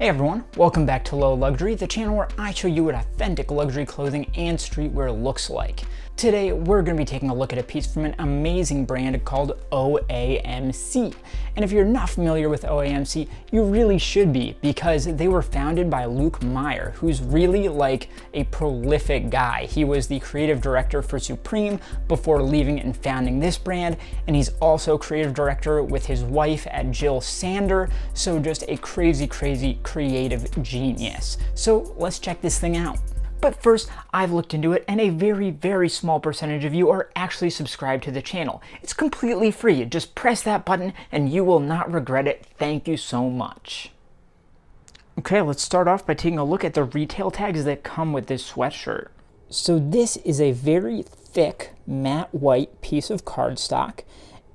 Hey everyone, welcome back to Low Luxury, the channel where I show you what authentic luxury clothing and streetwear looks like. Today, we're going to be taking a look at a piece from an amazing brand called OAMC. And if you're not familiar with OAMC, you really should be, because they were founded by Meier, who's really like a prolific guy. He was the creative director for Supreme before leaving and founding this brand, and he's also creative director with his wife at Jill Sander, so just a crazy creative genius. So let's check this thing out. But first, I've looked into it, and a very small percentage of you are actually subscribed to the channel. It's completely free. Just press that button and you will not regret it. Thank you so much. Okay, let's start off by taking a look at the retail tags that come with this sweatshirt. So this is a very thick matte white piece of cardstock,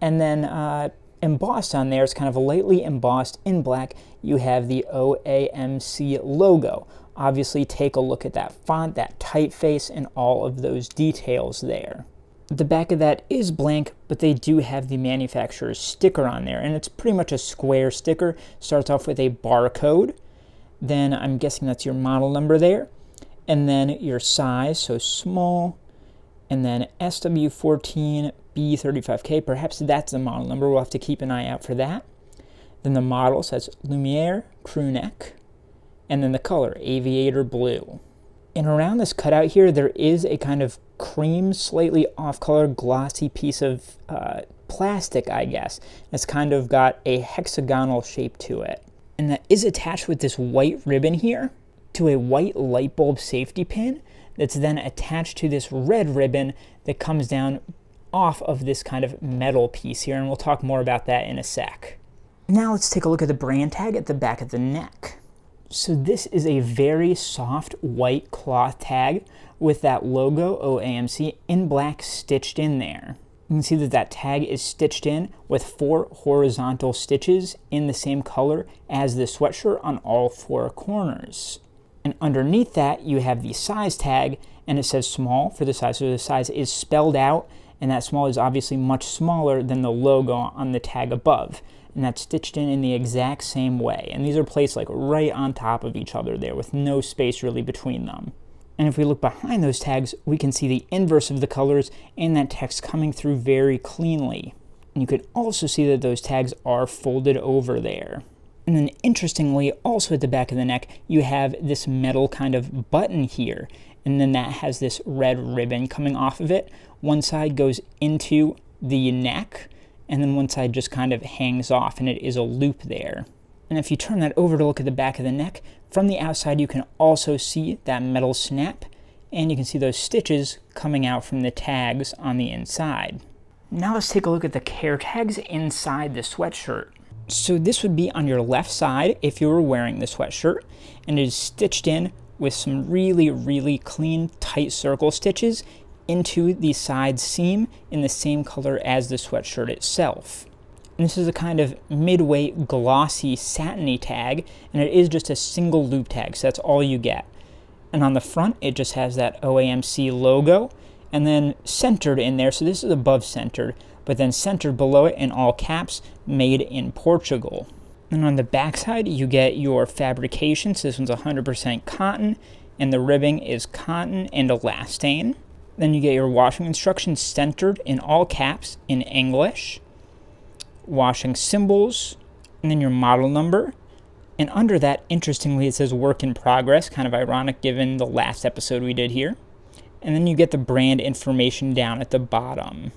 and then embossed on there, it's kind of lightly embossed in black, you have the OAMC logo. Obviously, take a look at that font, that typeface, and all of those details there. The back of that is blank, but they do have the manufacturer's sticker on there, and it's pretty much a square sticker. Starts off with a barcode, then I'm guessing that's your model number there, and then your size, so small, and then SW14 B35K, perhaps that's the model number. We'll have to keep an eye out for that. Then the model says Lumiere crew neck, and then the color, aviator blue. And around this cutout here, there is a kind of cream, slightly off-color, glossy piece of plastic, I guess. It's kind of got a hexagonal shape to it. And that is attached with this white ribbon here to a white light bulb safety pin that's then attached to this red ribbon that comes down off of this kind of metal piece here, and we'll talk more about that in a sec. Now let's take a look at the brand tag at the back of the neck. So this is a very soft white cloth tag with that logo OAMC in black stitched in there. You can see that that tag is stitched in with 4 horizontal stitches in the same color as the sweatshirt on all 4 corners. And underneath that you have the size tag, and it says small for the size, so the size is spelled out, and that small is obviously much smaller than the logo on the tag above. And that's stitched in the exact same way. And these are placed like right on top of each other there with no space really between them. And if we look behind those tags, we can see the inverse of the colors and that text coming through very cleanly. And you can also see that those tags are folded over there. And then interestingly, also at the back of the neck, you have this metal kind of button here. And then that has this red ribbon coming off of it. One side goes into the neck, and then one side just kind of hangs off, and it is a loop there. And if you turn that over to look at the back of the neck, from the outside you can also see that metal snap, and you can see those stitches coming out from the tags on the inside. Now let's take a look at the care tags inside the sweatshirt. So this would be on your left side if you were wearing the sweatshirt, and it is stitched in with some really clean tight circle stitches into the side seam in the same color as the sweatshirt itself. And this is a kind of mid-weight glossy satiny tag, and it is just a single loop tag, so that's all you get. And on the front it just has that OAMC logo, and then centered in there, so this is above centered, but then centered below it in all caps, made in Portugal. And on the back side you get your fabrication, so this one's 100% cotton, and the ribbing is cotton and elastane. Then you get your washing instructions centered in all caps in English, washing symbols, and then your model number. And under that, interestingly, it says work in progress, kind of ironic given the last episode we did here. And then you get the brand information down at the bottom.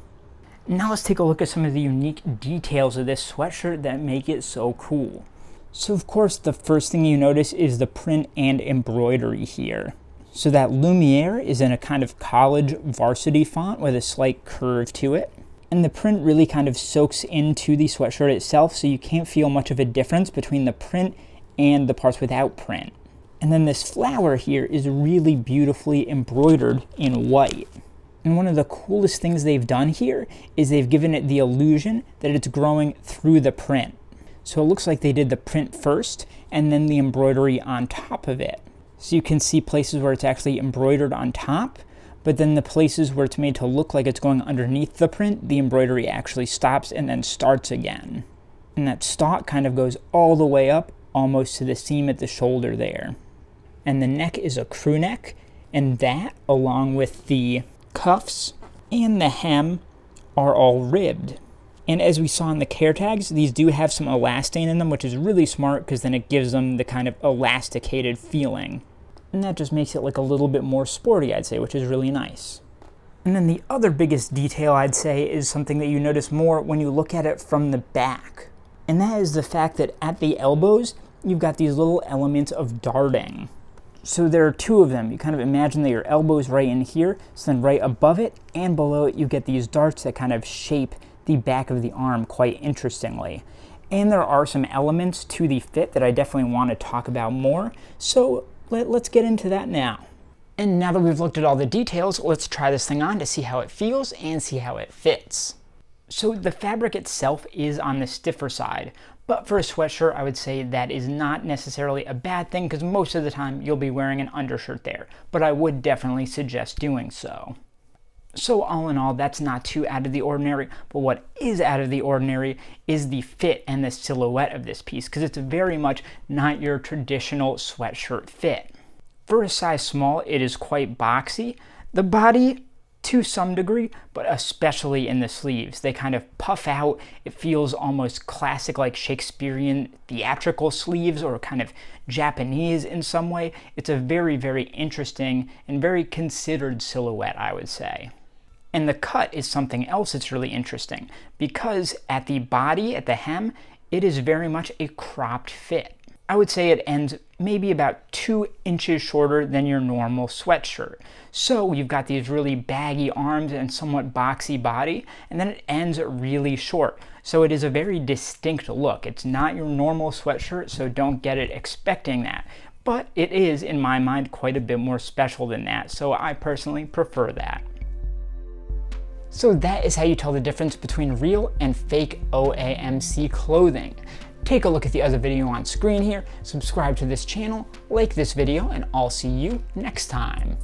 Now let's take a look at some of the unique details of this sweatshirt that make it so cool. So of course, the first thing you notice is the print and embroidery here. So that Lumiere is in a kind of college varsity font with a slight curve to it. And the print really kind of soaks into the sweatshirt itself, so you can't feel much of a difference between the print and the parts without print. And then this flower here is really beautifully embroidered in white. And one of the coolest things they've done here is they've given it the illusion that it's growing through the print. So it looks like they did the print first and then the embroidery on top of it. So you can see places where it's actually embroidered on top, but then the places where it's made to look like it's going underneath the print, the embroidery actually stops and then starts again. And that stalk kind of goes all the way up almost to the seam at the shoulder there. And the neck is a crew neck, and that, along with the cuffs and the hem, are all ribbed. And as we saw in the care tags, these do have some elastane in them, which is really smart because then it gives them the kind of elasticated feeling. And that just makes it like a little bit more sporty, I'd say, which is really nice. And then the other biggest detail, I'd say, is something that you notice more when you look at it from the back. And that is the fact that at the elbows, you've got these little elements of darting. So there are two of them. You kind of imagine that your elbow is right in here, so then right above it and below it, you get these darts that kind of shape the back of the arm quite interestingly. And there are some elements to the fit that I definitely want to talk about more, so let's get into that now. And now that we've looked at all the details, let's try this thing on to see how it feels and see how it fits. So the fabric itself is on the stiffer side, but for a sweatshirt, I would say that is not necessarily a bad thing because most of the time you'll be wearing an undershirt there, but I would definitely suggest doing so. So all in all, that's not too out of the ordinary, but what is out of the ordinary is the fit and the silhouette of this piece because it's very much not your traditional sweatshirt fit. For a size small, it is quite boxy. The body, to some degree, but especially in the sleeves. They kind of puff out. It feels almost classic, like Shakespearean theatrical sleeves or kind of Japanese in some way. It's a very, very interesting and very considered silhouette, I would say. And the cut is something else that's really interesting because at the body, at the hem, it is very much a cropped fit. I would say it ends maybe about 2 inches shorter than your normal sweatshirt. So you've got these really baggy arms and somewhat boxy body, and then it ends really short. So it is a very distinct look. It's not your normal sweatshirt, so don't get it expecting that. But it is, in my mind, quite a bit more special than that, so I personally prefer that. So that is how you tell the difference between real and fake OAMC clothing. Take a look at the other video on screen here, subscribe to this channel, like this video, and I'll see you next time.